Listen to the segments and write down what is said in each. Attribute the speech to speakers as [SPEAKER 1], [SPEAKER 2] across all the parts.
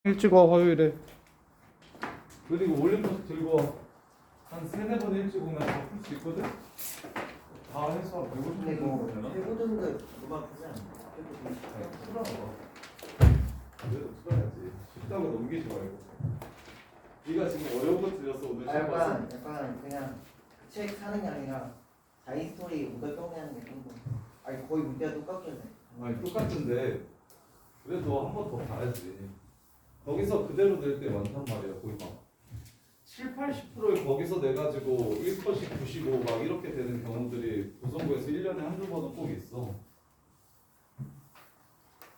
[SPEAKER 1] 일찍 와 화요일에. 그리고 올림픽 들고 한 세네 번 일찍 오면 다 풀 수 있거든. 다 해서 150분
[SPEAKER 2] 근데
[SPEAKER 1] 정도
[SPEAKER 2] 뭐
[SPEAKER 1] 되나?
[SPEAKER 2] 최고 등급 그만 푸지 않나?
[SPEAKER 1] 풀어. 그래도 풀어야지. 쉽다고 넘기지 말고. 네가 지금 어려운 거 들렸어 오늘 시험 봤어?
[SPEAKER 2] 약간 그냥 그 책 사는 게 아니라 자기 스토리 오더 정리하는 게 좀 더. 아니 거의 문제가 똑같길래.
[SPEAKER 1] 아니 똑같은데 그래도 한 번 더 봐야지. 거기서 그대로 낼 때 많단 말이야. 거의 막 7, 80%를 거기서 내가지고 1컷이 95 막 이렇게 되는 경우들이 고성고에서 1년에 한두 번은 꼭 있어.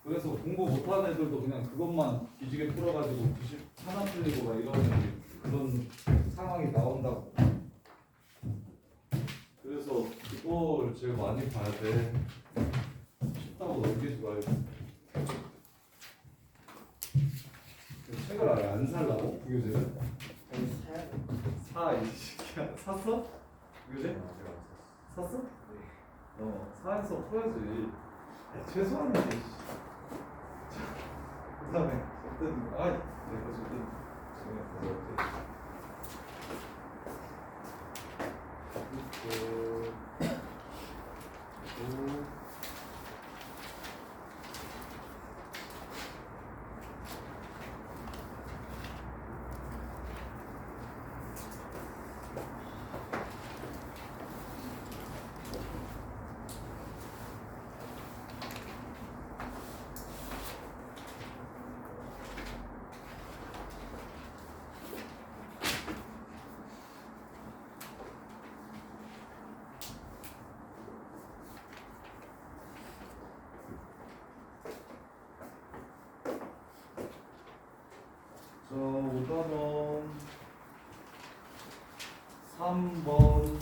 [SPEAKER 1] 그래서 공부 못하는 애들도 그냥 그것만 뒤지게 풀어가지고 90 하나 틀리고 막 이러는 그런 상황이 나온다고. 그래서 그거를 제일 많이 봐야 돼. 쉽다고 넘기지 말고. 그 책을 아예 안 살라고? 그 교재를?
[SPEAKER 2] 거의 사야 돼.
[SPEAKER 1] 사, 이 새끼야. 샀어? 교재? 샀어? 사에서 풀어야지. 최소한은 그 다음에 어떤 내가 지금 저 5단원 3번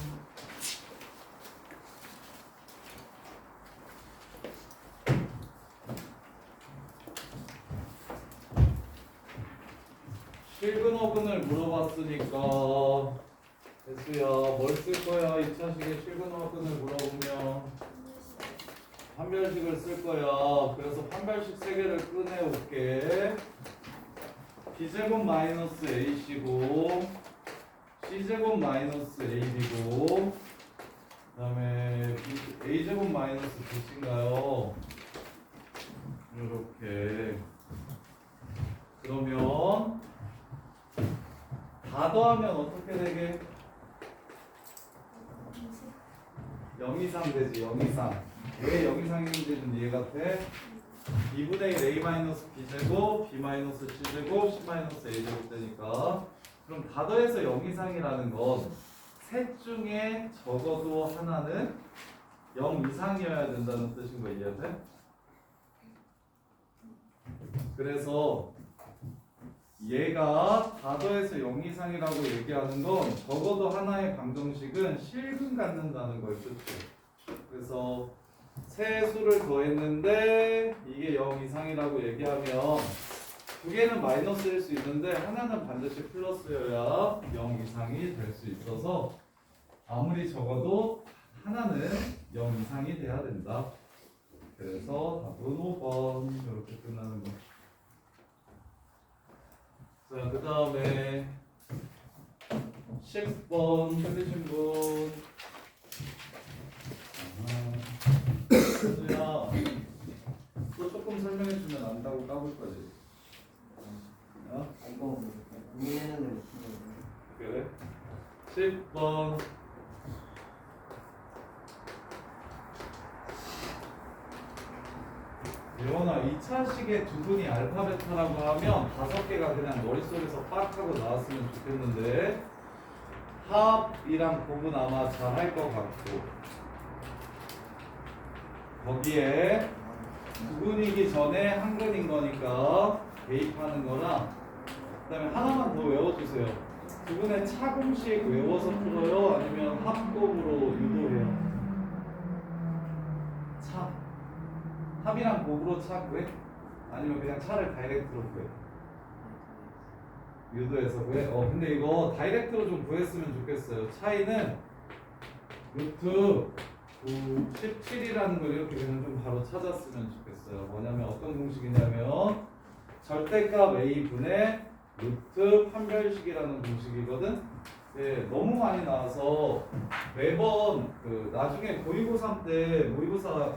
[SPEAKER 1] 실근어근을 물어봤으니까 대수야 뭘 쓸 거야? 2차식에 실근어근을 물어보면 판별식을 쓸 거야. 그래서 판별식 3개를 꺼내올게. b제곱 마이너스 ac고 c제곱 마이너스 ab고 그 다음에 a제곱 마이너스 b인가요? 이렇게. 그러면 다 더하면 어떻게 되게? 0 이상 되지. 0 이상. 왜 0 이상인지는 이해가 돼? 2분의 1 a 마이너스 b제곱, b 마이너스 c제곱, c 마이너스 a제곱 되니까. 그럼 다 더해서 0 이상이라는 건 셋 중에 적어도 하나는 0 이상이어야 된다는 뜻인 거 이해돼? 그래서 얘가 다 더해서 0 이상이라고 얘기하는 건 적어도 하나의 방정식은 실근 갖는다는 걸 뜻해. 그래서 세 수를 더했는데 이게 0 이상이라고 얘기하면 두 개는 마이너스일 수 있는데 하나는 반드시 플러스여야 0 이상이 될 수 있어서 아무리 적어도 하나는 0 이상이 돼야 된다. 그래서 답은 5번 이렇게 끝나는 거. 자, 그 다음에 10번 틀리신 분. 수야, 또 조금 설명해 주면 안다고 까볼 거지.
[SPEAKER 2] 이거 고민했는데 못 푸네.
[SPEAKER 1] 그래? 10번. 예원아, 2차식에 두 분이 알파 베타라고 하면 5개가 그냥 머릿속에서 빡 하고 나왔으면 좋겠는데 합이랑 곱은 아마 잘 할 것 같고 거기에 두근이기 전에 한근인 거니까 대입하는 거랑 그 다음에 하나만 더 외워주세요. 두근의 차공식 외워서 풀어요? 아니면 합곱으로 유도해요? 차. 합이랑 곱으로 차 구해? 아니면 그냥 차를 다이렉트로 구해? 유도해서 구해? 근데 이거 다이렉트로 좀 구했으면 좋겠어요. 차이는 루트 17이라는 걸 이렇게 그냥 좀 바로 찾았으면 좋겠어요. 뭐냐면 어떤 공식이냐면 절대값 a분의 루트 판별식이라는 공식이거든. 네, 너무 많이 나와서 매번 그 나중에 고이고3 때 모의고사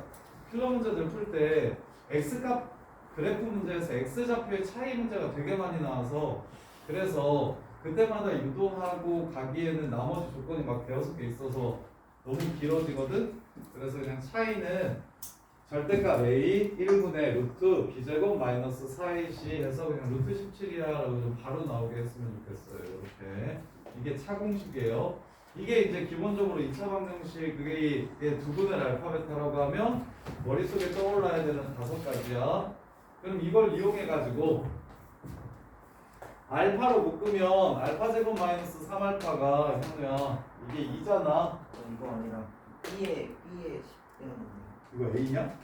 [SPEAKER 1] 필러 문제들 풀 때 x값 그래프 문제에서 x좌표의 차이 문제가 되게 많이 나와서 그래서 그때마다 유도하고 가기에는 나머지 조건이 막 대여섯 개 있어서 너무 길어지거든. 그래서 그냥 차이는 절대값 a 1분의 루트 b제곱 마이너스 4ac 해서 그냥 루트 17이라고 좀 바로 나오게 했으면 좋겠어요. 이렇게 이게 차공식이에요. 이게 이제 기본적으로 2차 방정식 그게 두 분의 알파벳하라고 하면 머릿속에 떠올라야 되는 5가지야. 그럼 이걸 이용해 가지고 알파로 묶으면 알파 제곱 마이너스 3알파가 현우야 이게 2잖아.
[SPEAKER 2] 이거 아니라 B에 10대였는데.
[SPEAKER 1] 이거 A냐?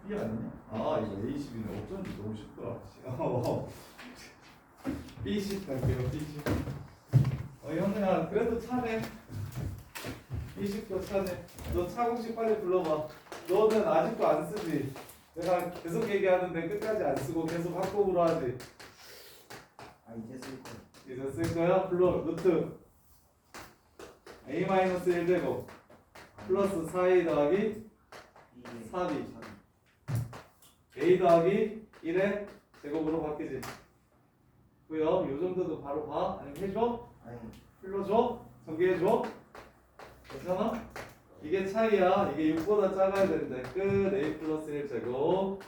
[SPEAKER 1] B 아니냐? 아 이거 A10이네. 어쩐지 너무 쉽더라. B10 갈게요. B10. 현우야 그래도 차네. B10도 차네. 너 차공식 빨리 불러봐. 너는 아직도 안 쓰지? 내가 계속 얘기하는데 끝까지 안 쓰고 계속 합곡으로 하지.
[SPEAKER 2] 아 이제 쓸 거야.
[SPEAKER 1] 이제 쓸 거야? 불러. 루트 a-1제곱 플러스 4a 더하기 4b a 더하기 1의 제곱으로 바뀌지. 그요? 요 정도도 바로 봐? 아니면 해줘?
[SPEAKER 2] 아니
[SPEAKER 1] 풀러줘? 전개해줘? 괜찮아? 이게 차이야. 이게 6보다 작아야 되는데 끝 a 플러스 1제곱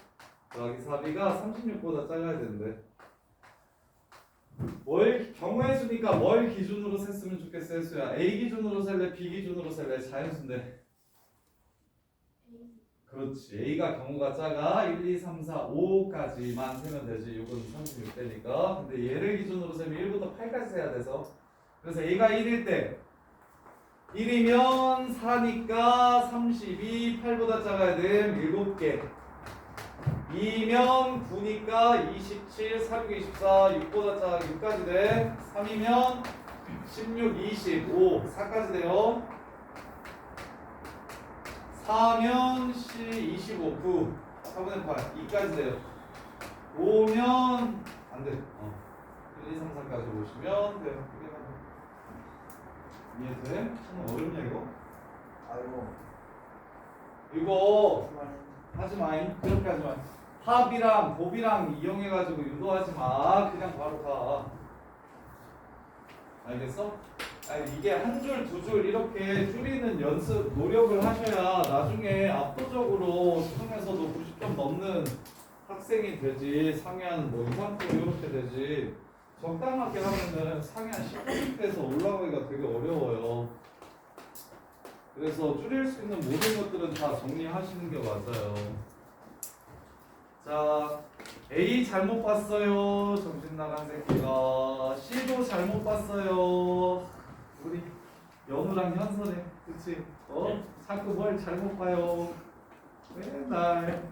[SPEAKER 1] 더하기 4b가 36보다 작아야 되는데 뭘 경우의 수니까 뭘 기준으로 셌으면 좋겠어. 혜수야 a 기준으로 셀래 b 기준으로 셀래? 자연수인데 그렇지. a가 경우가 작아 1, 2, 3, 4, 5까지만 세면 되지. 6은 36대니까. 근데 얘를 기준으로 세면 1부터 8까지 세야 돼서 그래서 a가 1일 때 1이면 4니까 32, 8보다 작아야 돼. 7개 2면 9니까 27, 4, 6, 24, 6보다 작아 6까지 돼. 3이면 16, 25, 4까지 돼요. 4면 25, 9, 4분의 8, 2까지 돼요. 5면 안 돼. 1, 2, 3, 4까지 오시면 돼요. 이해돼? 참 어렵냐 이거?
[SPEAKER 2] 아이고
[SPEAKER 1] 이거
[SPEAKER 2] 그만해.
[SPEAKER 1] 하지 마잉. 그렇게 하지 마. 합이랑 곱이랑 이용해가지고 유도하지 마. 그냥 바로 가. 알겠어? 아니 이게 한 줄, 두 줄 이렇게 줄이는 연습, 노력을 하셔야 나중에 압도적으로 수능에서도 90점 넘는 학생이 되지. 상위한 뭐 이상품 이렇게 되지. 적당하게 하면은 상위한 10%에서 올라가기가 되게 어려워요. 그래서 줄일 수 있는 모든 것들은 다 정리하시는 게 맞아요. 자, A 잘못 봤어요. 정신 나간 새끼가. C도 잘못 봤어요. 우리 연우랑 현선해. 그치? 자꾸 뭘 잘못 봐요. 맨날.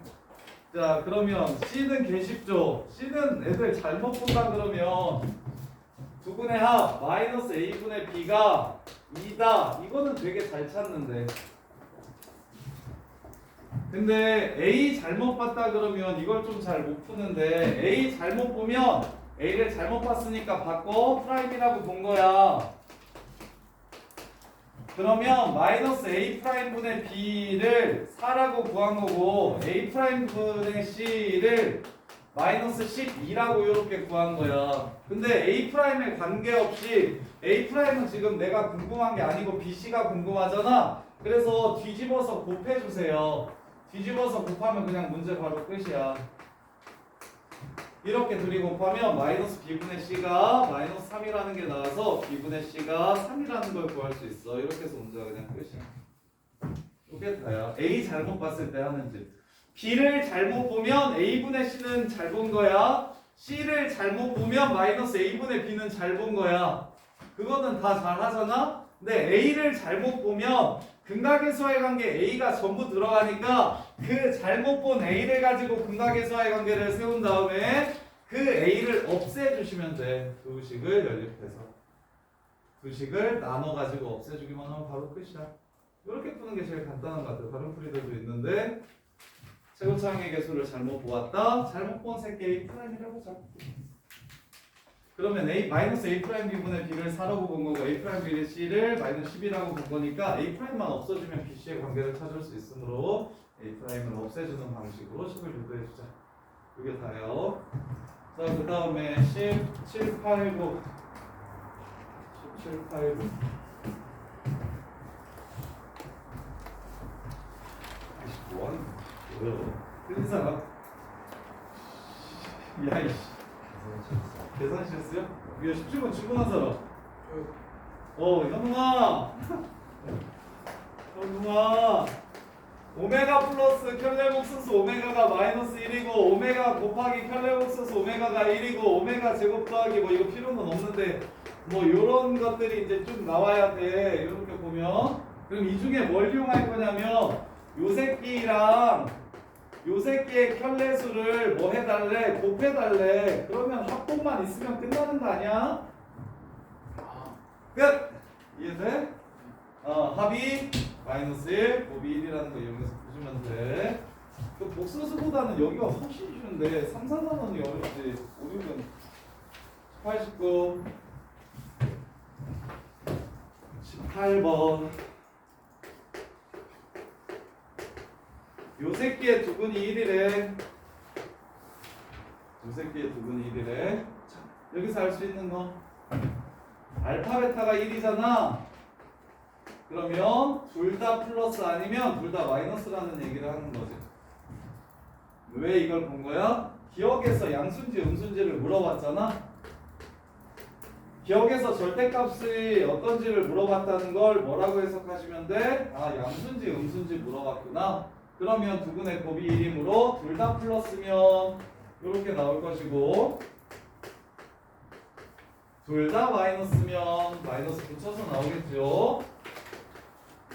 [SPEAKER 1] 자, 그러면 C는 개쉽죠? C는 애들 잘못 본다 그러면 두분의 합 마이너스 A분의 B가 2다. 이거는 되게 잘 찾는데. 근데 A 잘못 봤다 그러면 이걸 좀 잘 못 푸는데 A 잘못 보면 A를 잘못 봤으니까 바꿔 프라임이라고 본 거야. 그러면 마이너스 A 프라임 분의 B를 4라고 구한 거고 A 프라임 분의 C를 마이너스 12라고 이렇게 구한 거야. 근데 A 프라임에 관계없이 A 프라임은 지금 내가 궁금한 게 아니고 BC가 궁금하잖아. 그래서 뒤집어서 곱해주세요. 뒤집어서 곱하면 그냥 문제 바로 끝이야. 이렇게 둘이 곱하면 마이너스 B분의 C가 마이너스 3이라는 게 나와서 B분의 C가 3이라는 걸 구할 수 있어. 이렇게 해서 문제가 그냥 끝이야. 이게 다야. A 잘못 봤을 때 하는 짓. B를 잘못 보면 A분의 C는 잘 본 거야. C를 잘못 보면 마이너스 A분의 B는 잘 본 거야. 그거는 다 잘 하잖아? 근데 A를 잘못 보면 근각의수와의 관계 A가 전부 들어가니까 그 잘못 본 A를 가지고 근각의수와의 관계를 세운 다음에 그 A를 없애주시면 돼. 두 식을 연립해서. 두 식을 나눠가지고 없애주기만 하면 바로 끝이야. 이렇게 푸는 게 제일 간단한 것 같아요. 다른 풀이들도 있는데 최고차항의 개수를 잘못 보았다. 잘못 본 새끼 A'이라고 보자. 그러면 A-A'B분의 B를 4라고 본 거고 A'B를 C를 -10이라고 본 거니까 A'만 없어지면 BC의 관계를 찾을 수 있으므로 A'을 없애주는 방식으로 10을 유도해주자. 이게 다예요. 자, 그 다음에 17, 8, 9 17, 8, 9 아이씨 뭐하는 거야? 뭐야? 틀린 사람? 야이씨 계산 실수요? 이거 17번 출근한 사람. 현웅아. 현웅아. 오메가 플러스 켤레복소스 오메가가 -1이고 오메가 곱하기 켤레복소스 오메가가 1이고 오메가 제곱 더하기 뭐 이거 필요는 없는데 뭐 요런 것들이 이제 좀 나와야 돼. 이렇게 보면 그럼 이 중에 뭘 이용할 거냐면 요 새끼랑 요 새끼의 켤레수를 뭐 해달래? 곱해달래. 그러면 합곱만 있으면 끝나는 거 아니야? 끝! 이해돼? 합이 -1, 곱이 1이라는 거 이용해서 보시면 돼. 그 복소수보다는 여기가 훨씬 쉬운데 3, 4, 4는 어렵지. 5, 6은 18, 19 18번 요 새끼의 두분이 1이래. 요 새끼의 두분이 1이래. 여기서 알 수 있는 거 알파 베타가 1이잖아. 그러면 둘 다 플러스 아니면 둘 다 마이너스라는 얘기를 하는 거지. 왜 이걸 본 거야? 기억에서 양수인지 음수인지를 물어봤잖아. 기억에서 절대값이 어떤지를 물어봤다는 걸 뭐라고 해석하시면 돼? 아, 양수인지 음수인지 물어봤구나. 그러면 두분의 곱이 1이므로 둘 다 플러스면 이렇게 나올 것이고 둘 다 마이너스면 마이너스 붙여서 나오겠죠.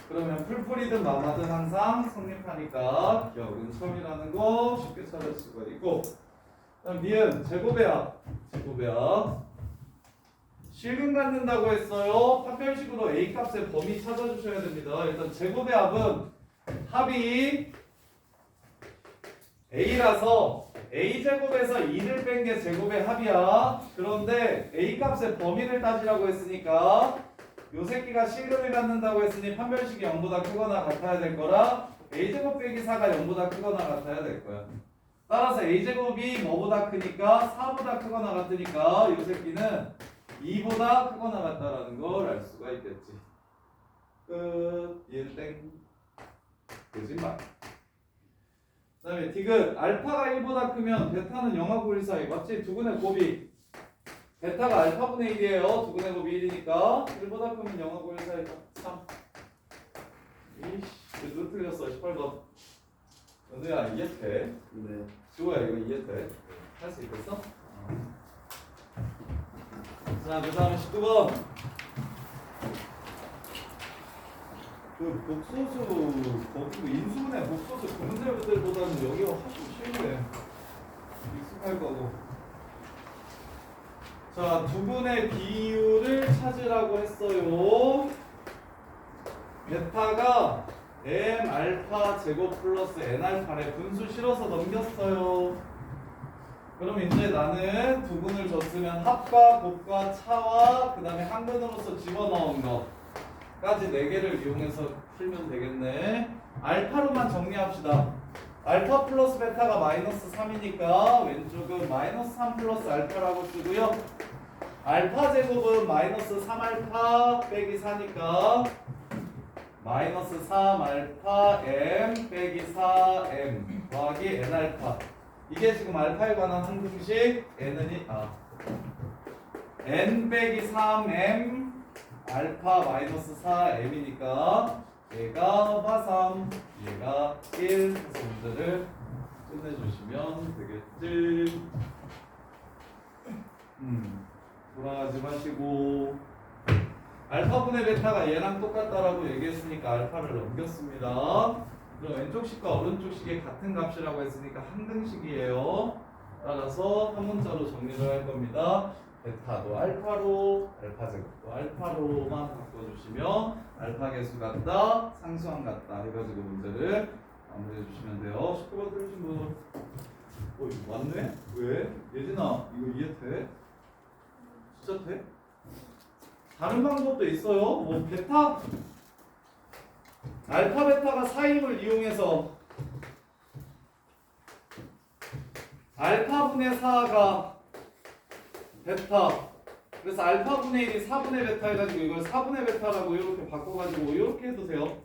[SPEAKER 1] 그러면 풀풀이든 마마든 항상 성립하니까 기억은 처음이라는 거 쉽게 찾을 수가 있고 그다음 니은 제곱의 합 실근 갖는다고 했어요. 판별식으로 A 값의 범위 찾아주셔야 됩니다. 일단 제곱의 합은 합이 A라서 A제곱에서 2를 뺀 게 제곱의 합이야. 그런데 A 값의 범위를 따지라고 했으니까 요 새끼가 실근을 갖는다고 했으니 판별식이 0보다 크거나 같아야 될 거라 A제곱 빼기 4가 0보다 크거나 같아야 될 거야. 따라서 A제곱이 뭐보다 크니까 4보다 크거나 같으니까 요 새끼는 2보다 크거나 같다라는 걸 알 수가 있겠지. 끝. 얘는 땡. 거짓말. 그 다음에 디귿 알파가 1보다 크면 베타는 0하고 1 사이 맞지? 두근의 곱이 베타가 알파분의 1이에요. 두근의 곱이 1이니까 1보다 크면 0하고 1 사이가 3. 이씨 왜 틀렸어? 18번 연우야 이해돼?
[SPEAKER 3] 네.
[SPEAKER 1] 지호야 이거 이해돼? 할 수 있겠어? 자 그 다음에 19번 그 복소수 거기고 인수분해 복소수 그 문제들보다는 여기가 훨씬 쉬운데 익숙할 거고. 자 두 분의 비율을 찾으라고 했어요. 베타가 m 알파 제곱 플러스 n 알파를 분수 실어서 넘겼어요. 그럼 이제 나는 두 분을 줬으면 합과 곱과 차와 그 다음에 한근으로서 집어넣은 것까지 4개를 이용해서 풀면 되겠네. 알파로만 정리합시다. 알파 플러스 베타가 마이너스 3이니까 왼쪽은 마이너스 3 플러스 알파라고 쓰고요. 알파 제곱은 마이너스 3알파 빼기 4니까 마이너스 3알파 m 빼기 4m 더하기 n알파. 이게 지금 알파에 관한 항등식 n 빼기 3m 알파 마이너스 4m이니까 얘가 바3 얘가 1 해서 문제를 끝내주시면 되겠지. 돌아가지 마시고 알파분의 베타가 얘랑 똑같다라고 얘기했으니까 알파를 넘겼습니다. 그럼 왼쪽 식과 오른쪽 식이 같은 값이라고 했으니까 항등식이에요. 따라서 한 문자로 정리를 할 겁니다. 베타도 알파로, 알파 제곱도 알파로만 바꿔주시면 알파 개수 같다, 상수항 같다 해가지고 문제를 마무리해 주시면 돼요. 19번 틀리신 분. 이거 맞네? 왜? 예진아 이거 이해돼? 진짜 돼? 다른 방법도 있어요. 뭐 베타 알파 베타가 사임을 이용해서 알파분의 4가 베타, 그래서 알파분의 1이 4분의 베타 해가지고 이걸 4분의 베타라고 이렇게 바꿔가지고 이렇게 해도 돼요.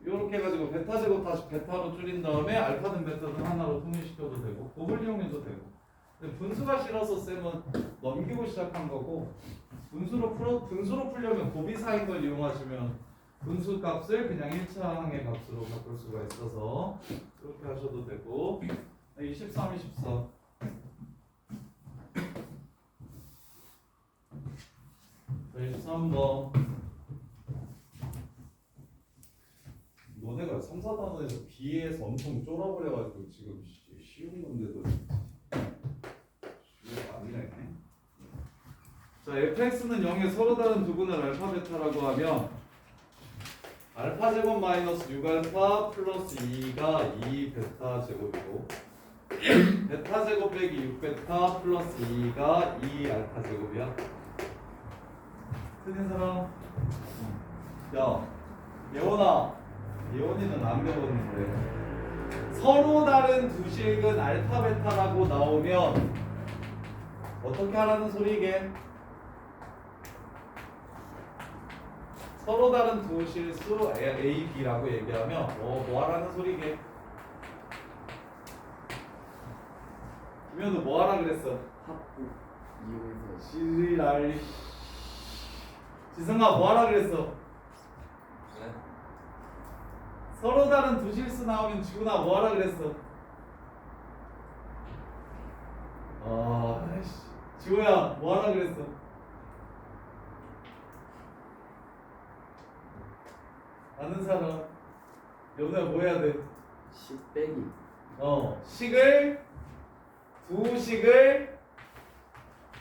[SPEAKER 1] 이렇게 해가지고 베타 제곱 다시 베타로 줄인 다음에 알파든 베타든 하나로 통일시켜도 되고 곱을 이용해도 되고. 근데 분수가 싫어서 쌤은 넘기고 시작한 거고, 분수로 풀려면 곱이 사인 걸 이용하시면 분수 값을 그냥 1차 항의 값으로 바꿀 수가 있어서 이렇게 하셔도 되고. 23, 24. 자, 23번. 너네가 3, 4단원에서 B에서 엄청 쫄아버려가지고 지금 쉬운 건데도 아니네. 자, fx는 0의 서로 다른 두 분을 알파 베타라고 하면 알파 제곱 마이너스 6알파 플러스 2가 2베타 제곱이고, 베타 제곱 빼기 6베타 플러스 2가 2알파 제곱이야. 틀린 사람? 야, 예원아, 예원이는 안 배웠는데 서로 다른 두 식은 알파 베타라고 나오면 어떻게 하라는 소리게? 서로 다른 두 실수 A, B라고 얘기하면 뭐 하라는 소리게? 김현우 뭐 하라 그랬어?
[SPEAKER 3] 합국 이용해서
[SPEAKER 1] 지랄. 지승아 뭐 하라 그랬어?
[SPEAKER 3] 네?
[SPEAKER 1] 서로 다른 두 실수 나오면 지훈아 뭐 하라 그랬어? 아이씨. 지호야 뭐 하라 그랬어? 아는 사람. 연우야 뭐 해야 돼?
[SPEAKER 3] 10 빼기
[SPEAKER 1] 두 식을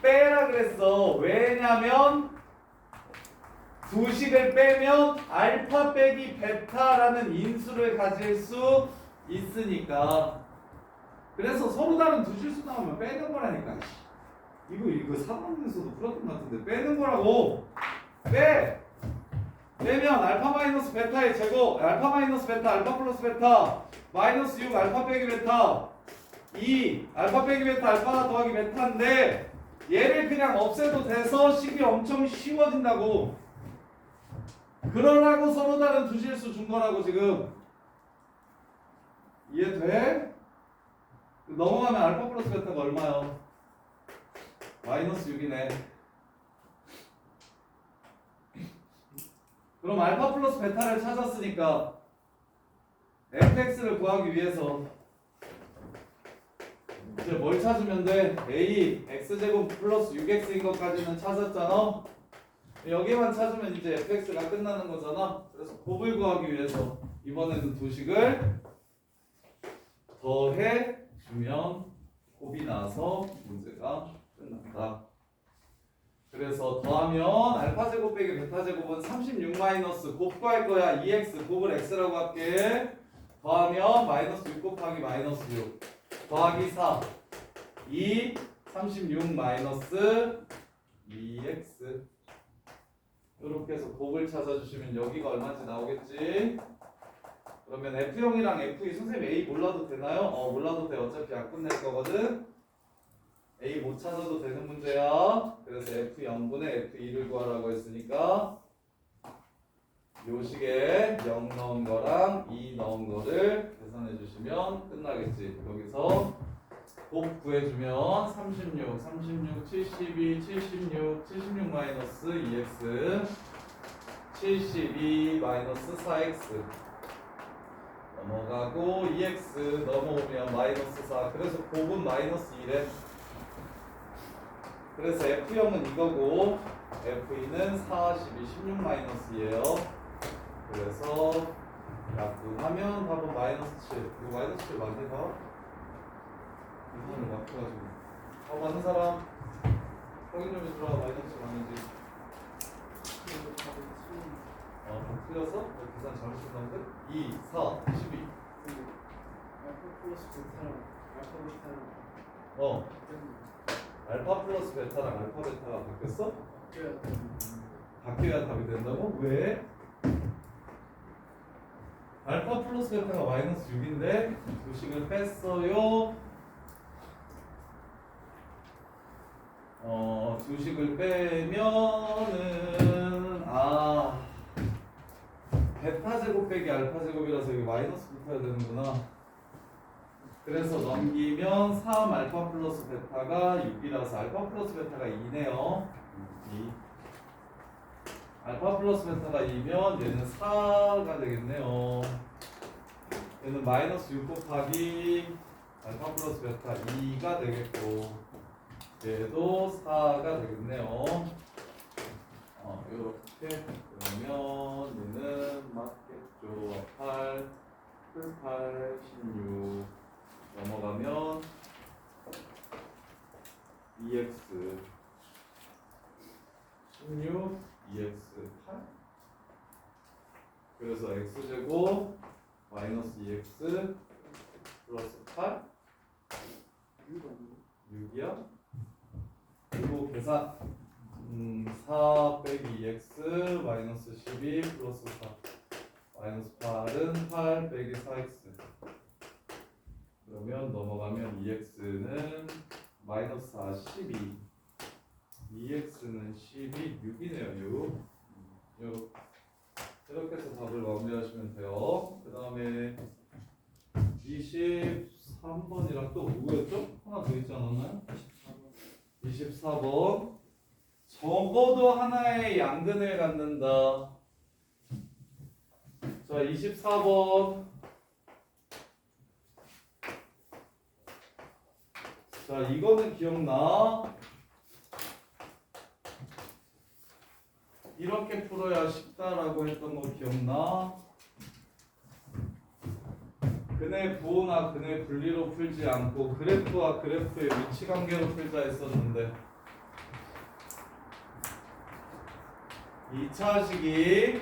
[SPEAKER 1] 빼라 그랬어. 왜냐면 두 식을 빼면 알파 빼기 베타라는 인수를 가질 수 있으니까. 그래서 서로 다른 두 실수 나오면 빼는 거라니까. 이거 3학년에서도 풀었던 것 같은데 빼는 거라고. 빼면 알파 마이너스 베타의 제곱, 알파 마이너스 베타, 알파 플러스 베타, 마이너스 6 알파 빼기 베타, 2 알파 빼기 베타, 알파 더하기 베타인데 얘를 그냥 없애도 돼서 식이 엄청 쉬워진다고. 그러라고 서로 다른 두 실수 준 거라고 지금. 이해돼? 넘어가면 알파 플러스 베타가 얼마요? 마이너스 6이네. 그럼 알파 플러스 베타를 찾았으니까 fx를 구하기 위해서 이제 뭘 찾으면 돼? a x제곱 플러스 6x인 것까지는 찾았잖아. 여기만 찾으면 이제 fx가 끝나는 거잖아. 그래서 곱을 구하기 위해서 이번에는 두 식을 더해 주면 곱이 나서 문제가 끝난다. 그래서 더하면 알파 제곱 빼기 베타 제곱은 36 마이너스 곱 구할 거야. 2x 곱을 x라고 할게. 더하면 마이너스 6 곱하기 마이너스 6 더하기 4 2 36 마이너스 2x. 이렇게 해서 곱을 찾아주시면 여기가 얼마인지 나오겠지. 그러면 F0이랑 F2 선생님 A 몰라도 되나요? 몰라도 돼. 어차피 안 끝낼 거거든. A 못 찾아도 되는 문제야. 그래서 F0분의 F2를 구하라고 했으니까 요 식에 0 넣은 거랑 2 넣은 거를 계산해 주시면 끝나겠지. 여기서 곱 구해주면 36, 72, 76 마이너스 2x 72 마이너스 4x 넘어가고 2x 넘어오면 마이너스 4. 그래서 곱은 마이너스 1에. 그래서 F0은 이거고 F2는 42, 16 마이너스예요. 그래서 약분하면 답은 마이너스 7. 이거 마이너스 7 맞네요. 이번을 맞춰가지고 맞는 사람 확인 좀 해주라. 마이너스 7 맞는지. 다 틀려서 계산 잘못했는데 2, 4, 12
[SPEAKER 4] 알파 플러스 베타랑 알파 베타랑
[SPEAKER 1] 알파 플러스 베타랑 알파 베타가 바뀌었어?
[SPEAKER 4] 바뀌어야 돼.
[SPEAKER 1] 바뀌어야 답이 된다고? 왜? 알파 플러스 베타가 마이너스 6인데 주식을 뺐어요. 주식을 빼면은 베타 제곱 빼기 알파 제곱이라서 여기 마이너스 붙어야 되는구나. 그래서 넘기면 3 알파 플러스 베타가 6이라서 알파 플러스 베타가 2네요. 2. 알파 플러스 베타가 2면 얘는 4가 되겠네요. 얘는 마이너스 6 곱하기 알파 플러스 베타 2가 되겠고 얘도 4가 되겠네요. 이렇게 그러면 얘는 맞겠죠. 8, 8, 16 넘어가면 2x 16, 2x 8 그래서 x제곱 마이너스 2x 플러스 8 6이야? 그리고 계산 4 빼기 2x 마이너스 12 플러스 4 마이너스 8은 8 빼기 4x 그러면 넘어가면 2x는 마이너스 4 12 2x는 12 6이네요 6 이렇게 해서 답을 마무리하시면 돼요. 그 다음에 23번이랑 또 누구였죠? 하나 더 있지 않았나요? 24번 적어도 하나의 양근을 갖는다. 자 24번 자 이거는 기억나? 이렇게 풀어야 쉽다라고 했던 거 기억나? 근의 부호나 근의 분리로 풀지 않고 그래프와 그래프의 위치 관계로 풀자 했었는데 2차식이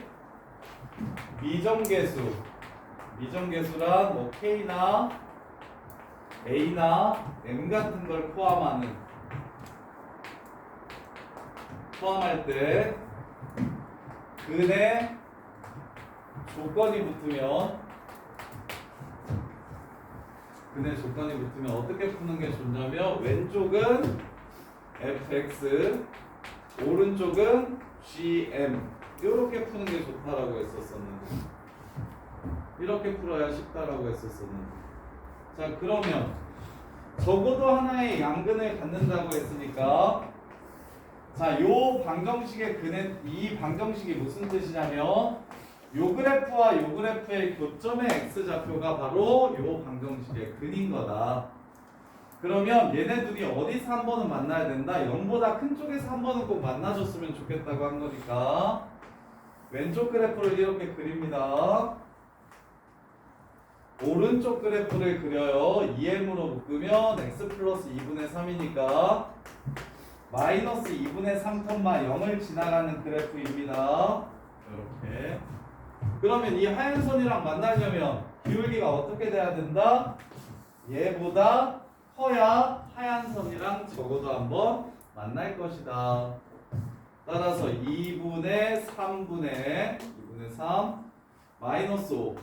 [SPEAKER 1] 미정계수란 뭐 K나 A나 M 같은 걸 포함할 때 근의 조건이 붙으면 어떻게 푸는 게 좋냐면 왼쪽은 fx 오른쪽은 gm 이렇게 푸는 게 좋다라고 했었었는데 이렇게 풀어야 쉽다라고 했었었는데 자 그러면 적어도 하나의 양근을 갖는다고 했으니까 자, 요 방정식의 이 방정식이 무슨 뜻이냐면 요 그래프와 요 그래프의 교점의 x좌표가 바로 요 방정식의 근인 거다. 그러면 얘네 둘이 어디서 한 번은 만나야 된다. 0보다 큰 쪽에서 한 번은 꼭 만나줬으면 좋겠다고 한 거니까 왼쪽 그래프를 이렇게 그립니다. 오른쪽 그래프를 그려요. 2m으로 묶으면 x 플러스 2분의 3이니까 마이너스 2분의 3,0을 지나가는 그래프입니다. 이렇게. 그러면 이 하얀 선이랑 만나려면 기울기가 어떻게 돼야 된다? 얘보다 커야 하얀 선이랑 적어도 한번 만날 것이다. 따라서 2분의 3분의 3 마이너스 5.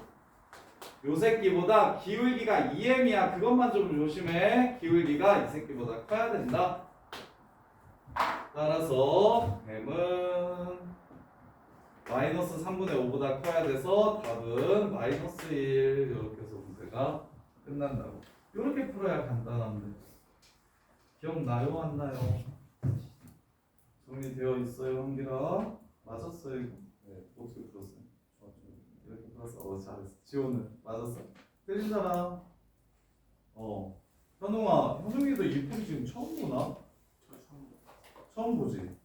[SPEAKER 1] 요 새끼보다 기울기가 2m이야. 그것만 좀 조심해. 기울기가 이 새끼보다 커야 된다. 따라서 m은 마이너스 3분의 5보다 커야 돼서 답은 마이너스 1 이렇게 해서 문제가 끝난다고. 이렇게 풀어야 간단한데 기억나요? 안 나요? 정리되어 있어요 한기라? 맞았어요 이거? 네 어떻게 풀었어요? 이렇게 풀었어? 잘했어. 지호는 맞았어? 틀린 사람? 현웅아 현웅이도 이 풀이 지금 처음 보나? 처음 보지?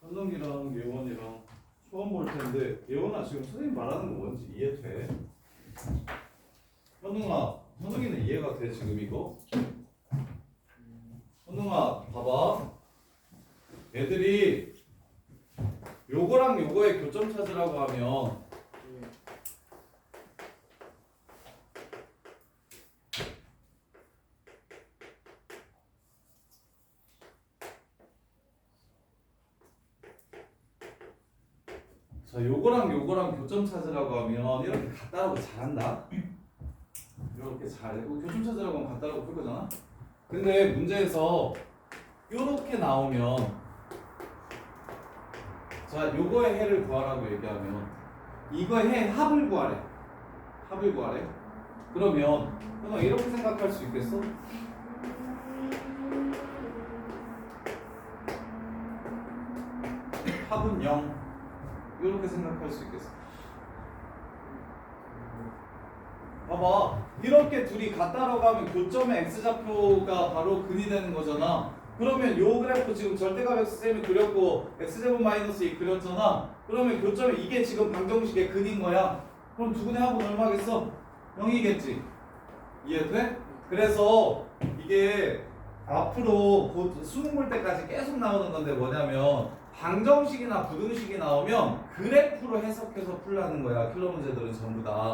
[SPEAKER 1] 현웅이랑 예원이랑 처음 볼 텐데 예원아 지금 선생님 말하는 거 뭔지 이해돼? 현웅이는 이해가 돼 지금 이거? 현웅아 봐봐 애들이 요거랑 요거의 교점 찾으라고 하면
[SPEAKER 4] 예.
[SPEAKER 1] 자, 요거랑 요거랑 교점 찾으라고 하면 이렇게 같다라고 잘한다. 이렇게 잘해. 교점 찾으라고 하면 같다라고 풀 거잖아. 근데 문제에서 요렇게 나오면 자, 요거의 해를 구하라고 얘기하면 이거의 해 합을 구하래. 합을 구하래. 그러면 형아 이렇게 생각할 수 있겠어? 합은 0 이렇게 생각할 수 있겠어. 봐봐, 이렇게 둘이 같다라고 하면 교점의 x좌표가 바로 근이 되는 거잖아. 그러면 요 그래프 지금 절대값 x쌤이 그렸고 x제곱 마이너스 2 그렸잖아. 그러면 교점이 이게 지금 방정식의 근인 거야. 그럼 두근의 합은 얼마겠어? 0이겠지. 이해돼? 그래서 이게 앞으로 곧 수능 볼 때까지 계속 나오는 건데 뭐냐면 방정식이나 부등식이 나오면 그래프로 해석해서 풀라는 거야. 킬러 문제들은 전부 다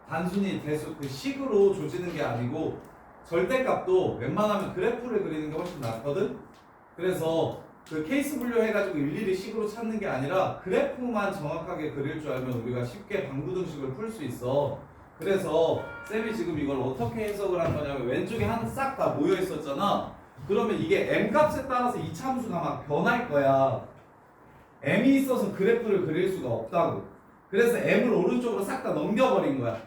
[SPEAKER 1] 단순히 대수 그 식으로 조지는 게 아니고 절대값도 웬만하면 그래프를 그리는 게 훨씬 낫거든. 그래서 그 케이스 분류해가지고 일일이 식으로 찾는 게 아니라 그래프만 정확하게 그릴 줄 알면 우리가 쉽게 방부등식을 풀 수 있어. 그래서 쌤이 지금 이걸 어떻게 해석을 한 거냐면 왼쪽에 한 싹 다 모여 있었잖아. 그러면 이게 m 값에 따라서 이 참수가 막 변할 거야. m이 있어서 그래프를 그릴 수가 없다고. 그래서 m을 오른쪽으로 싹 다 넘겨버린 거야.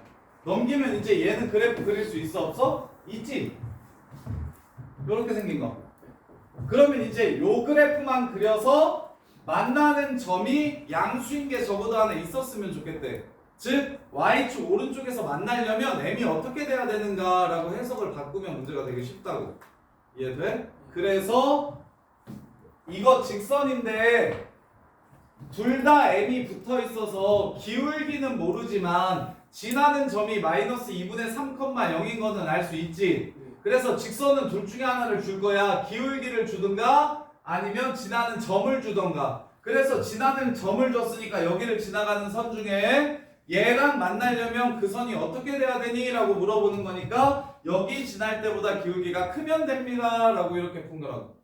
[SPEAKER 1] 넘기면 이제 얘는 그래프 그릴 수 있어 없어? 있지? 요렇게 생긴 거. 그러면 이제 요 그래프만 그려서 만나는 점이 양수인 게 적어도 하나 있었으면 좋겠대. 즉 y축 오른쪽에서 만나려면 m이 어떻게 돼야 되는가라고 해석을 바꾸면 문제가 되게 쉽다고. 이해돼? 그래서 이거 직선인데 둘 다 m이 붙어 있어서 기울기는 모르지만 지나는 점이 마이너스 2분의 3,0인 거는 알 수 있지. 그래서 직선은 둘 중에 하나를 줄 거야. 기울기를 주든가 아니면 지나는 점을 주던가. 그래서 지나는 점을 줬으니까 여기를 지나가는 선 중에 얘랑 만나려면 그 선이 어떻게 돼야 되니? 라고 물어보는 거니까 여기 지날 때보다 기울기가 크면 됩니다 라고 이렇게 푼 거라고.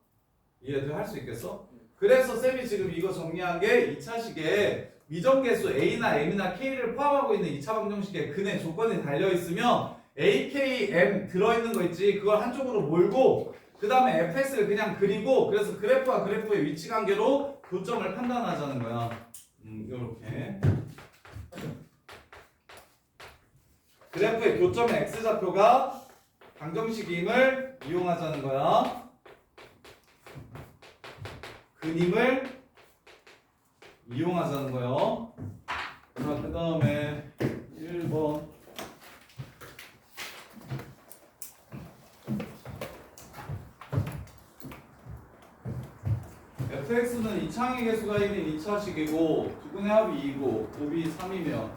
[SPEAKER 1] 이해도 할 수 있겠어? 그래서 쌤이 지금 이거 정리한 게 2차식에 미정계수 A나 M이나 K를 포함하고 있는 2차 방정식에 근의 조건이 달려있으면 A, K, M 들어있는 거 있지. 그걸 한쪽으로 몰고 그 다음에 fx를 그냥 그리고 그래서 그래프와 그래프의 위치 관계로 교점을 판단하자는 거야. 이렇게 그래프의 교점의 x좌표가 방정식임을 이용하자는 거야. 근임을 이용하자는 거예요. 자, 그 다음에 1번 fx는 이차항의 개수가 1인 2차식이고 두근의 합이 2고 곱이 3이면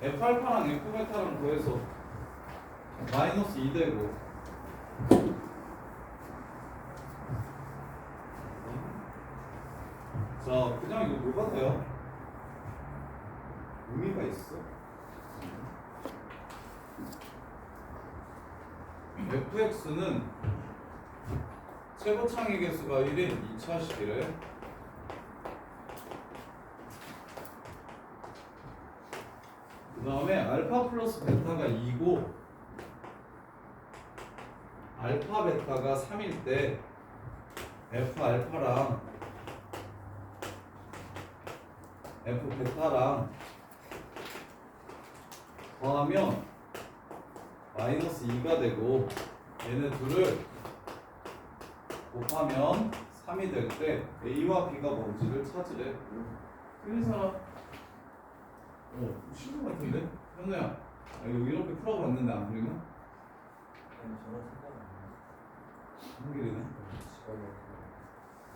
[SPEAKER 1] f알파랑 f베타랑 더해서 마이너스 2 되고 자, 그냥 이거 뭐 같아요? 의미가 있어? fx는 최고창의 개수가 1인 2차식이래. 그 다음에 알파 플러스 베타가 2고 알파 베타가 3일 때 f 알파랑 f 베타랑 더하면 마이너스 2가 되고 얘네 둘을 곱하면 3이 될 때 A와 B가 뭔지를 찾으래. 틀린 사람? 쉬운 것 같은데? 현우야, 이거 이렇게 풀어봤는데 안 풀리나?
[SPEAKER 2] 저는 생각 안 해요.
[SPEAKER 1] 한길이네.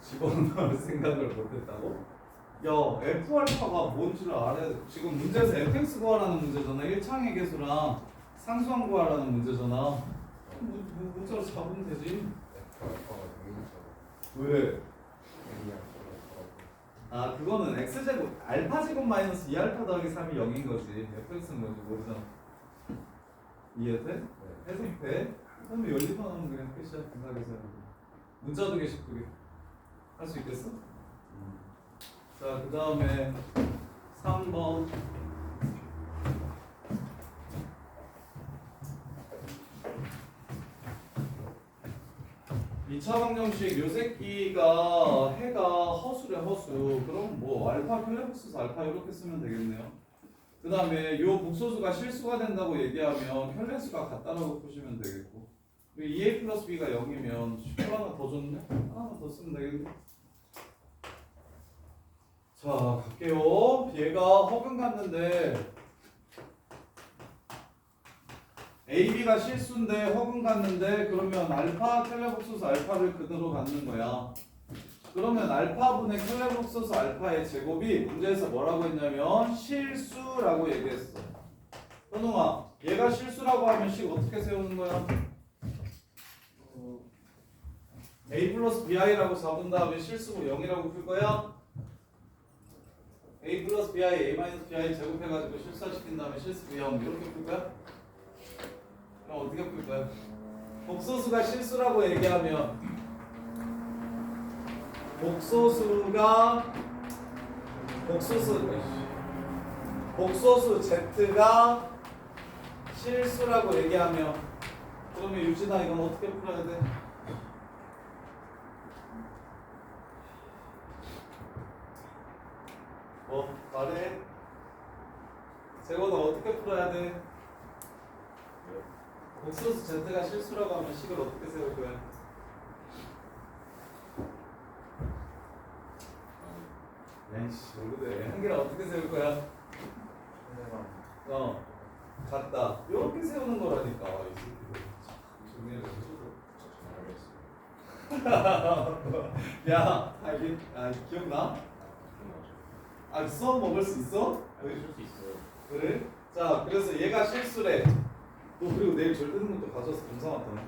[SPEAKER 1] 집어넣을 생각을 못했다고? 야, F알파가 뭔지를 알아야 돼. 지금 문제에서 fx 구하라는 문제잖아. 1차항의 개수랑 상수항 구하라는 문제잖아. 문자로 잡으면 되지. 왜? 아 그거는 x제곱 알파제곱 마이너스 2알파 더하기 3이 0인 거지. fx는 뭔지 모르잖아. 이해돼? 해석돼? 그러면 연립만 하면 그냥 끝이야. 분석에서 문자도 게시쁘게 할 수 있겠어? 자 그 다음에 3번. 이차 방정식 요 새끼가 해가 허수래 허수. 그럼 뭐 알파 켈레복스스 알파 이렇게 쓰면 되겠네요. 그 다음에 요 복소수가 실수가 된다고 얘기하면 켈레수가 같다라고 보시면 되겠고, 그리고 2a 플러스 b가 0이면 10 하나 더 줬네? 하나만 더 쓰면 되겠네. 자 갈게요. 얘가 허근 갔는데 AB가 실수인데 허근 갔는데, 그러면 알파 켈레복소스 알파를 그대로 갖는 거야. 그러면 알파분의 켈레복소스 알파의 제곱이 문제에서 뭐라고 했냐면 실수라고 얘기했어. 현웅아, 얘가 실수라고 하면 식 어떻게 세우는 거야? A 플러스 BI라고 잡은 다음에 실수고 0이라고 풀 거야? A 플러스 BI, A 마이너스 BI 제곱해가지고 실수시킨 다음에 실수 0 이렇게 풀 거야? 그럼 어떻게 풀 거야? 복소수가 실수라고 얘기하면 복소수 Z가 실수라고 얘기하면, 그러면 유진아 이건 어떻게 풀어야 돼? 뭐 말해? 재건아 어떻게 풀어야 돼? 복소수 Z가 실수라고 하면 식을 어떻게 세울 거야? 에이씨 모르대. 한계를 어떻게 세울 거야? 같다. 이렇게 세우는 거라니까. 이 새끼들. 정리를 해줘도. 야, 기억나? 수업 먹을 수 있어?
[SPEAKER 3] 알려줄 수 있어요.
[SPEAKER 1] 그래? 자, 그래서 얘가 실수래. 너 그리고 내일 절 뜨는 것도 가져와서 검사 왔잖아.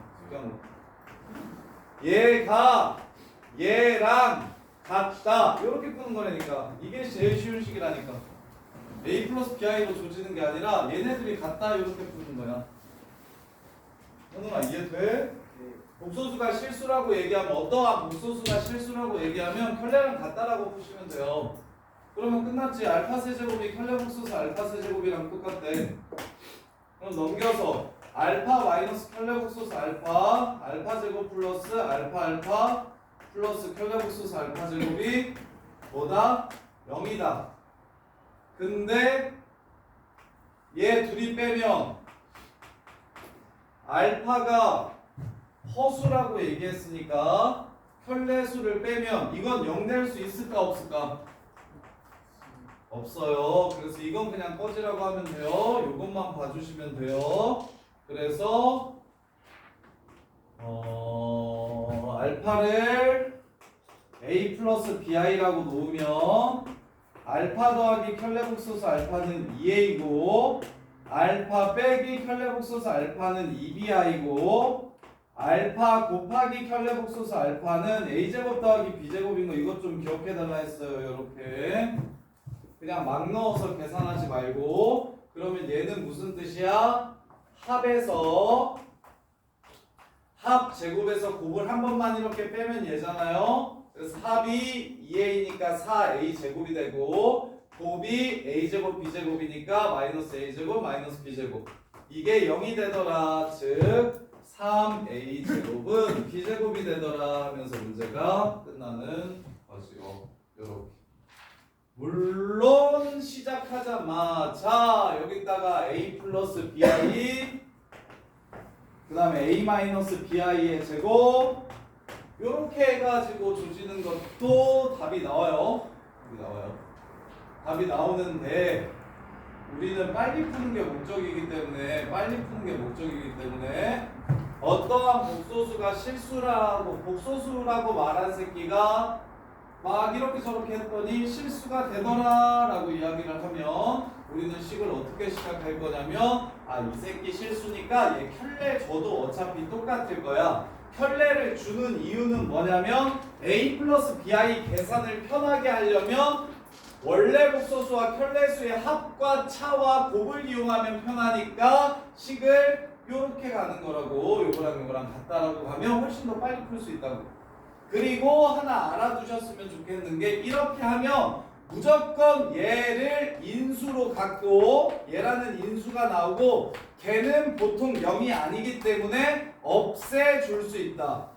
[SPEAKER 1] 얘가 얘랑 같다. 이렇게 푸는 거라니까. 이게 제일 쉬운 식이라니까. A 플러스 BI로 조지는 게 아니라 얘네들이 같다 이렇게 푸는 거야. 현웅아 이해돼? 복소수가 실수라고 얘기하면, 어떠한 복소수가 실수라고 얘기하면 켤레랑 같다라고 푸시면 돼요. 그러면 끝났지. 알파 세제곱이 켤레 복소수 알파 세제곱이랑 똑같대. 그럼 넘겨서 알파 마이너스 켤레 복소수 알파, 알파 제곱 플러스 알파 알파 플러스 켤레 복소수 알파 제곱이 뭐다? 0이다. 근데 얘 둘이 빼면 알파가 허수라고 얘기했으니까 켤레수를 빼면 이건 0 될 수 있을까 없을까? 없어요. 그래서 이건 그냥 꺼지라고 하면 돼요. 요것만 봐주시면 돼요. 그래서 알파를 A 플러스 BI라고 놓으면 알파 더하기 켤레복소수 알파는 2A이고 알파 빼기 켤레복소수 알파는 2BI고 알파 곱하기 켤레복소수 알파는 A제곱 더하기 B제곱인 거 이것 좀 기억해달라 했어요. 이렇게 그냥 막 넣어서 계산하지 말고. 그러면 얘는 무슨 뜻이야? 합에서 합 제곱에서 곱을 한 번만 이렇게 빼면 얘잖아요. 그래서 합이 2A니까 4A 제곱이 되고 곱이 A제곱 B제곱이니까 마이너스 A제곱 마이너스 B제곱, 이게 0이 되더라. 즉 3A 제곱은 B제곱이 되더라 하면서 문제가 끝나는 거지요. 요렇게. 물론 시작하자마자 여기다가 A 플러스 BI 그 다음에 A 마이너스 BI의 제곱 요렇게 해가지고 조지는 것도 답이 나와요. 답이 나오는데 우리는 빨리 푸는 게 목적이기 때문에 어떠한 복소수가 실수라고 복소수라고 말한 새끼가 막 이렇게 저렇게 했더니 실수가 되더라 라고 이야기를 하면 우리는 식을 어떻게 시작할 거냐면 이 새끼 실수니까 얘 켤레 줘도 어차피 똑같을 거야. 편례를 주는 이유는 뭐냐면 a 플러스 bi 계산을 편하게 하려면 원래 복소수와 편례수의 합과 차와 곱을 이용하면 편하니까 식을 요렇게 가는 거라고. 요거랑 같다라고 가면 훨씬 더 빨리 풀 수 있다고. 그리고 하나 알아두셨으면 좋겠는 게 이렇게 하면 무조건 얘를 인수로 갖고 얘라는 인수가 나오고 걔는 보통 0이 아니기 때문에 없애줄 수 있다.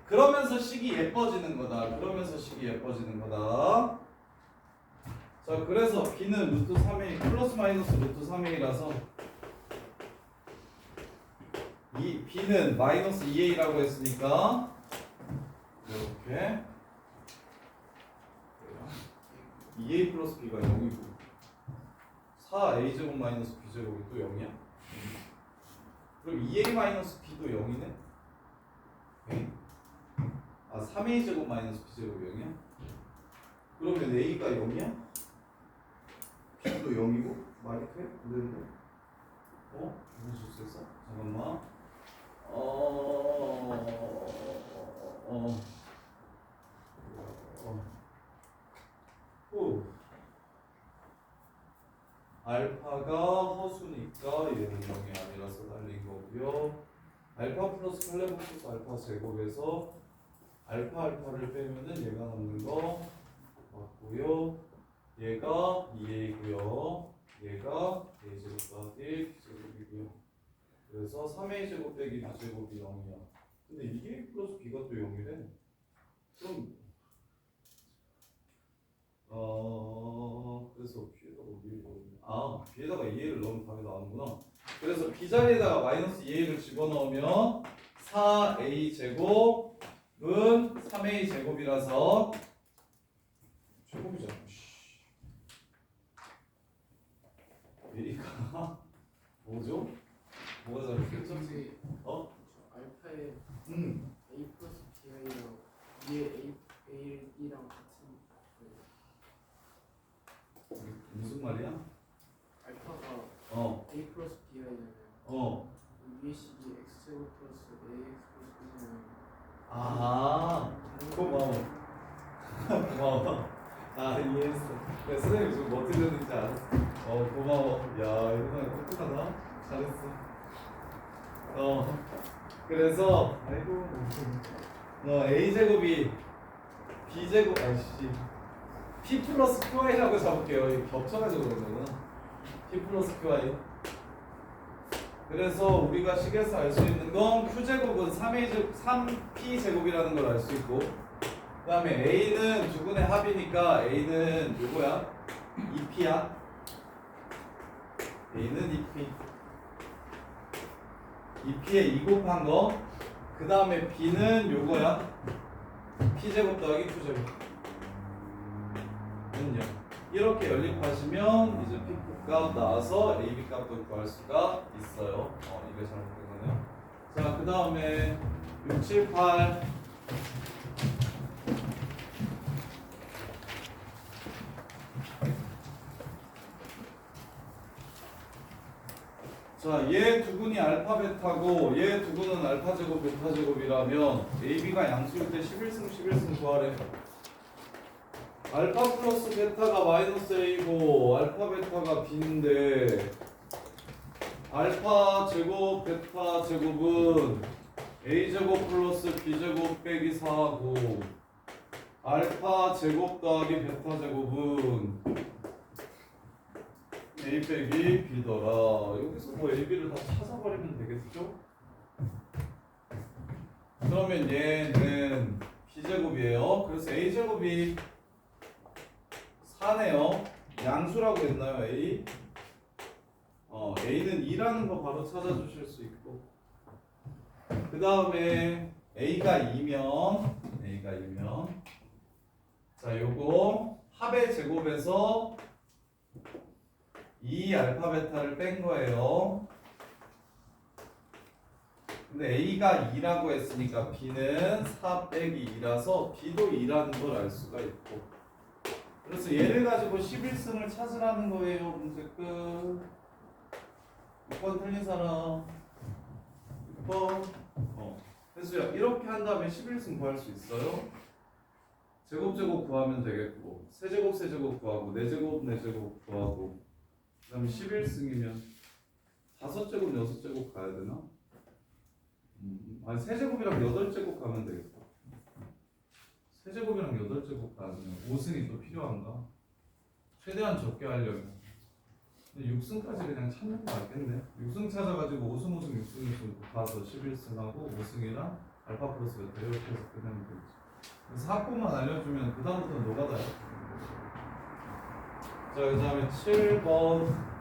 [SPEAKER 1] 그러면서 식이 예뻐지는 거다. 그러면서 식이 예뻐지는 거다. 자, 그래서 b는 루트 3a 플러스 마이너스 루트 3a라서 이 b는 마이너스 2a라고 했으니까 이렇게 2a 플러스 b가 0이고 4a 제곱 마이너스 b 제곱이 또 0이야? 그럼 2a 마이너스 b도 0이네? 아 3a 제곱 마이너스 b 제곱이 0이야? 그러면 a가 0이야? b도 0이고? 말이 돼? 안 되는데? 무슨 실수했어? 잠깐만 알파가 허수니까 얘는 0이 아니라서 날린 거고요. 알파 플러스 플레복스 알파 제곱에서 알파를 빼면은 얘가 남는 거 맞고요. 얘가 2a고요. 얘가 a 제곱 더하기 b 제곱이고요. 그래서 3a 제곱 빼기 b 제곱이 0이야. 근데 2a 플러스 b가 또 0이래. 그럼 그래서 b에다가 2a를 넣으면 답이 나오는구나. 그래서 b 자리에다가 마이너스 2a를 집어넣으면 4a 제곱은 3a 제곱이라서 제곱이잖아. a가 뭐죠? 뭐가 잘못됐죠?
[SPEAKER 4] 근데
[SPEAKER 1] 어?
[SPEAKER 4] 알파에
[SPEAKER 1] 음.
[SPEAKER 4] a 플러스 bi랑 위에 a랑 같은 거예요.
[SPEAKER 1] 무슨 말이야?
[SPEAKER 4] 알파가 a 플러스 bi잖아요. 위에 식이 x 제곱 플러스 ax 플러스 b잖아요.
[SPEAKER 1] 고마워. 고마워. 이해했어. 야, 선생님 지금 뭐 들렸는지 알았어. 고마워. 야, 이거 똑똑하다. 잘했어. 그래서 a 제곱이 b 제곱 p 플러스 qy라고 잡을게요. 이거 겹쳐가지고 그런 거구나. p 플러스 qy. 그래서 우리가 식에서 알 수 있는 건 q제곱은 3p 제곱이라는 걸 알 수 있고, 그 다음에 a는 두근의 합이니까 a는 요거야 2p야. a는 2p에 2 곱한 거. 그 다음에 b는 요거야 p제곱 더하기 q제곱. 는요. 이렇게 연립하시면 이제 p 값 나와서 ab 값도 구할 수가 있어요. 이게 잘못된 거네요. 자, 그 다음에 6, 7, 8. 자, 얘 두근이 알파 베타고 얘 두근은 알파 제곱 베타 제곱이라면 AB가 양수일 때 11승 11승 구하래. 알파 플러스 베타가 마이너스 A고 알파 베타가 B인데 알파 제곱 베타 제곱은 A 제곱 플러스 B 제곱 빼기 4고 알파 제곱 더하기 베타 제곱은 A 빼기 B더라. 여기서 뭐 A, B를 다 찾아버리면 되겠죠? 그러면 얘는 B제곱이에요. 그래서 A제곱이 4네요. 양수라고 했나요, A? A는 2라는 거 바로 찾아주실 수 있고, 그 다음에 A가 2면 자, 요거 합의 제곱에서 2 알파 베타를 뺀 거예요. 근데 A가 2라고 했으니까 B는 4 빼기 2라서 B도 2라는 걸 알 수가 있고, 그래서 얘를 가지고 11승을 찾으라는 거예요. 문제 끝. 6번 틀린 사람. 6번. 혜수야 이렇게 한 다음에 11승 구할 수 있어요? 제곱 구하면 되겠고 세제곱 구하고 네제곱 구하고 그 다음에 11승이면 5제곱 6제곱 가야 되나? 아니 세제곱이랑 8제곱 가면 되겠다. 세제곱이랑 8제곱 가야 되면 5승이 또 필요한가? 최대한 적게 하려면 근데 6승까지 그냥 찾는 거 맞겠네. 6승 찾아가지고 5승 6승 곱해서 11승하고 5승이랑 알파 플러스 베타 이렇게 해서 끝내면 되지. 그래서 학부만 알려주면 그 다음부터는 노가다야. 자, 그 다음에 7번.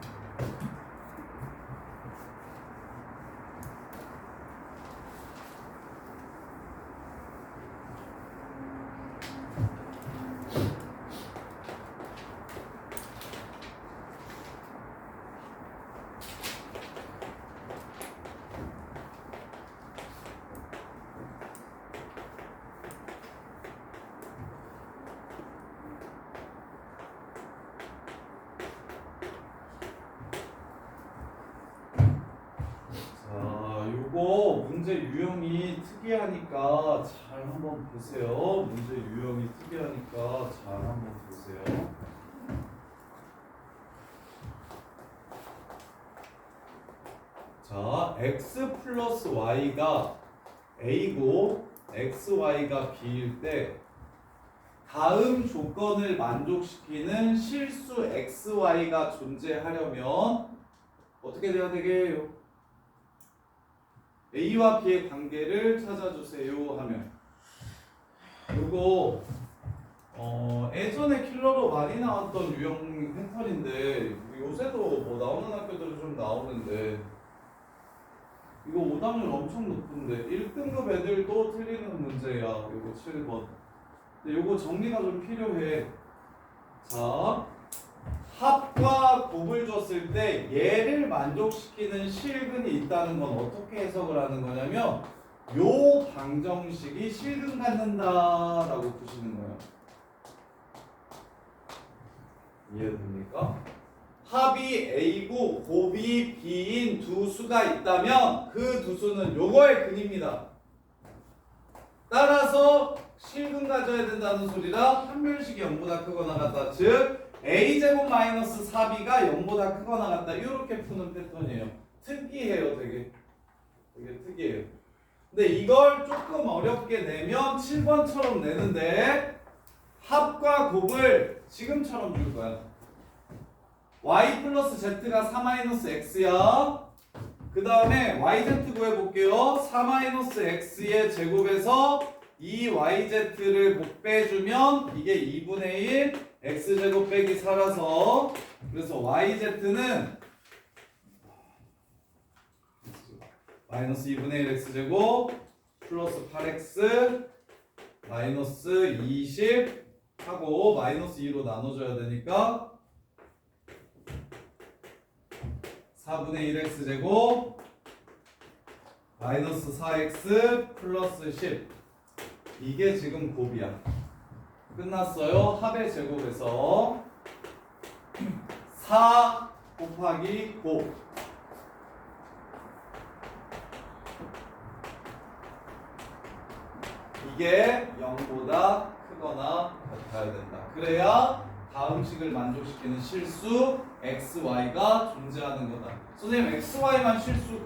[SPEAKER 1] 요거 문제 유형이 특이하니까 잘 한번 보세요. 문제 유형이 특이하니까 잘 한번 보세요. 자, x 플러스 y가 a고 xy가 b일 때 다음 조건을 만족시키는 실수 xy가 존재하려면 어떻게 돼야 되게요? A와 B의 관계를 찾아주세요 하면 이거 예전에 킬러로 많이 나왔던 유형 패턴인데 요새도 뭐 나오는 학교들은 좀 나오는데 이거 오답률 엄청 높은데 1등급 애들도 틀리는 문제야. 요거 7번. 근데 요거 정리가 좀 필요해. 자, 합과 곱을 줬을 때 얘를 만족시키는 실근이 있다는 건 어떻게 해석을 하는 거냐면 요 방정식이 실근 갖는다라고 보시는 거예요. 이해됩니까? 합이 A고 곱이 B인 두 수가 있다면 그 두 수는 요거의 근입니다. 따라서 실근 가져야 된다는 소리라 판별식이 0보다 크거나 같다. 즉 a제곱 마이너스 4b가 0보다 크거나 같다. 이렇게 푸는 패턴이에요. 특이해요. 되게 특이해요. 근데 이걸 조금 어렵게 내면 7번처럼 내는데 합과 곱을 지금처럼 줄 거야. y 플러스 z가 4 마이너스 x야. 그 다음에 yz 구해볼게요. 4 마이너스 x의 제곱에서 이 yz를 곱빼주면 이게 2분의 1 x제곱 빼기 4라서 그래서 yz는 마이너스 2분의 1 x제곱 플러스 8x 마이너스 20 하고 마이너스 2로 나눠줘야 되니까 4분의 1 x제곱 마이너스 4x 플러스 10 이게 지금 곱이야. 끝났어요. 합의 제곱에서 4 곱하기 곱 이게 0보다 크거나 같아야 된다. 그래야 다음 식을 만족시키는 실수 xy가 존재하는 거다. 선생님 xy만 실수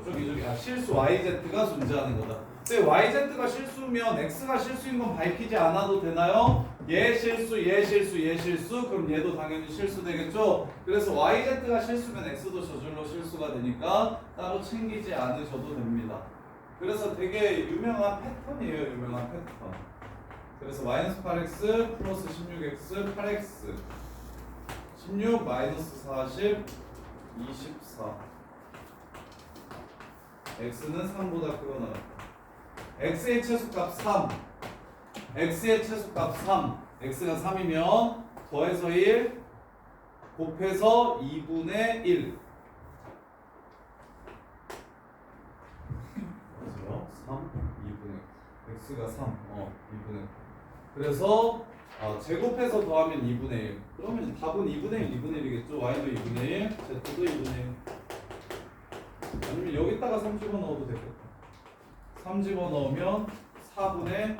[SPEAKER 1] 실수 yz가 존재하는 거다. 근데 yz가 실수면 x가 실수인 건 밝히지 않아도 되나요? 얘 실수, 얘 실수, 얘 실수. 그럼 얘도 당연히 실수 되겠죠? 그래서 yz가 실수면 x도 저절로 실수가 되니까 따로 챙기지 않으셔도 됩니다. 그래서 되게 유명한 패턴이에요. 유명한 패턴. 그래서 마이너스 8x 플러스 16x 8x 16 마이너스 40 24 x는 3보다 크거나 x의 최소값 3 x의 최소값 3 x가 3이면 더해서 1 곱해서 2분의 1 맞아요? 3 2분의 x가 3 2분의 그래서 제곱해서 더하면 2분의 1 그러면 답은 2분의 1 2분의 1이겠죠? y도 2분의 1 z도 2분의 1 아니면 여기다가 3 집어넣어도 되겠다 3 집어넣으면 4분의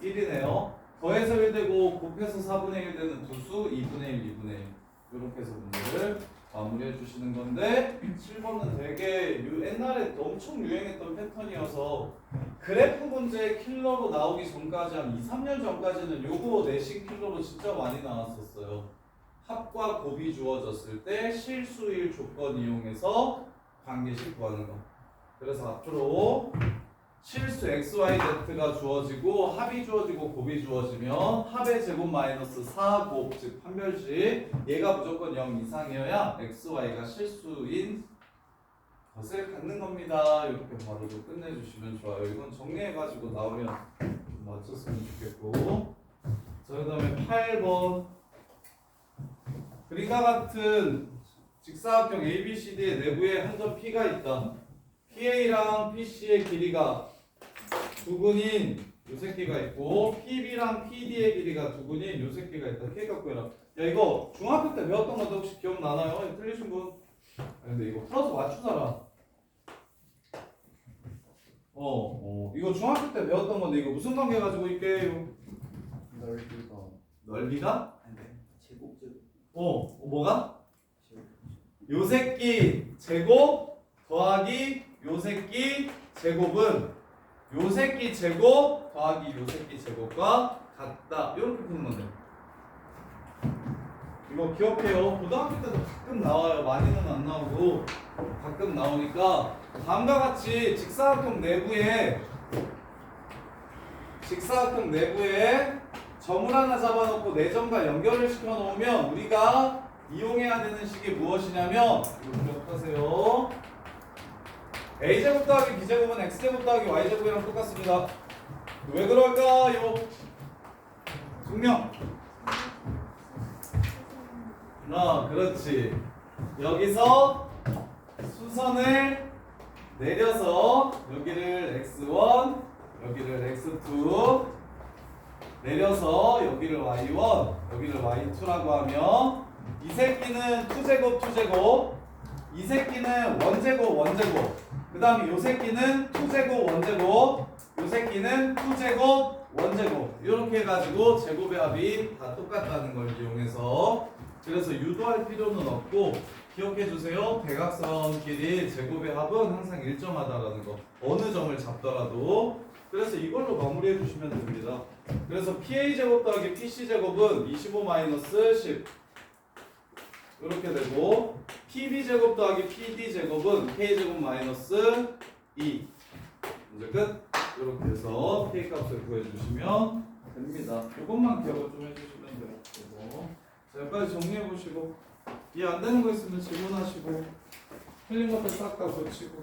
[SPEAKER 1] 1이네요. 더해서 1 되고 곱해서 4분의 1 되는 두 수 2분의 1, 2분의 1 이렇게 해서 문제를 마무리해 주시는 건데 7번은 되게 옛날에 엄청 유행했던 패턴이어서 그래프 문제 킬러로 나오기 전까지 한 2, 3년 전까지는 요거 내신 킬러로 진짜 많이 나왔었어요. 합과 곱이 주어졌을 때 실수일 조건 이용해서 관계식 구하는 거. 그래서 앞으로 실수 XYZ가 주어지고 합이 주어지고 곱이 주어지면 합의 제곱 마이너스 4곱 즉 판별식 얘가 무조건 0 이상이어야 XY가 실수인 것을 갖는 겁니다. 이렇게 바로 좀 끝내주시면 좋아요. 이건 정리해가지고 나오면 좀 맞췄으면 좋겠고. 자, 그 다음에 8번 그림과 같은 직사각형 ABCD의 내부에 한 점 P가 있다. PA랑 PC의 길이가 두 근인 요 새끼가 있고 PB랑 PD의 길이가 두 근인 요 새끼가 있다. K가 구해라. 야 이거 중학교 때 배웠던 건데 혹시 기억나나요? 틀리신 분? 근데 이거 풀어서 맞추잖아. 이거 중학교 때 배웠던 건데 이거 무슨 관계 가지고 있게요? 넓이가?
[SPEAKER 2] 제곱 제곱.
[SPEAKER 1] 뭐가? 요 새끼 제곱 더하기 요 새끼 제곱은 요 새끼 제곱 더하기 요 새끼 제곱과 같다. 이렇게 푸는 건데. 이거 기억해요. 고등학교 때도 가끔 나와요. 많이는 안 나오고 가끔 나오니까 다음과 같이 직사각형 내부에 점을 하나 잡아놓고 네 점과 연결을 시켜놓으면 우리가 이용해야 되는 식이 무엇이냐면 이거 기억하세요. a제곱 더하기 b제곱은 x제곱 더하기 y제곱이랑 똑같습니다. 왜 그럴까요? 증명. 그렇지. 여기서 수선을 내려서 여기를 x1 여기를 x2 내려서 여기를 y1 여기를 y2라고 하면 이 새끼는 투제곱 이 새끼는 원제곱 그 다음에 요 새끼는 투제곱 원제곱 요 새끼는 투제곱 원제곱 이렇게 해가지고 제곱의 합이 다 똑같다는 걸 이용해서 그래서 유도할 필요는 없고 기억해주세요. 대각선끼리 제곱의 합은 항상 일정하다라는 거 어느 점을 잡더라도 그래서 이걸로 마무리해 주시면 됩니다. 그래서 PA제곱 더하기 PC제곱은 25-10 이렇게 되고 PB제곱 더하기 PD제곱은 K제곱 마이너스 2 이제 끝. 이렇게 해서 K값을 구해주시면 됩니다. 이것만 기억을 좀 해주시면 돼요. 이거. 자, 여기까지 정리해보시고 이해 안되는 거 있으면 질문하시고 틀린 것들 싹 다 고치고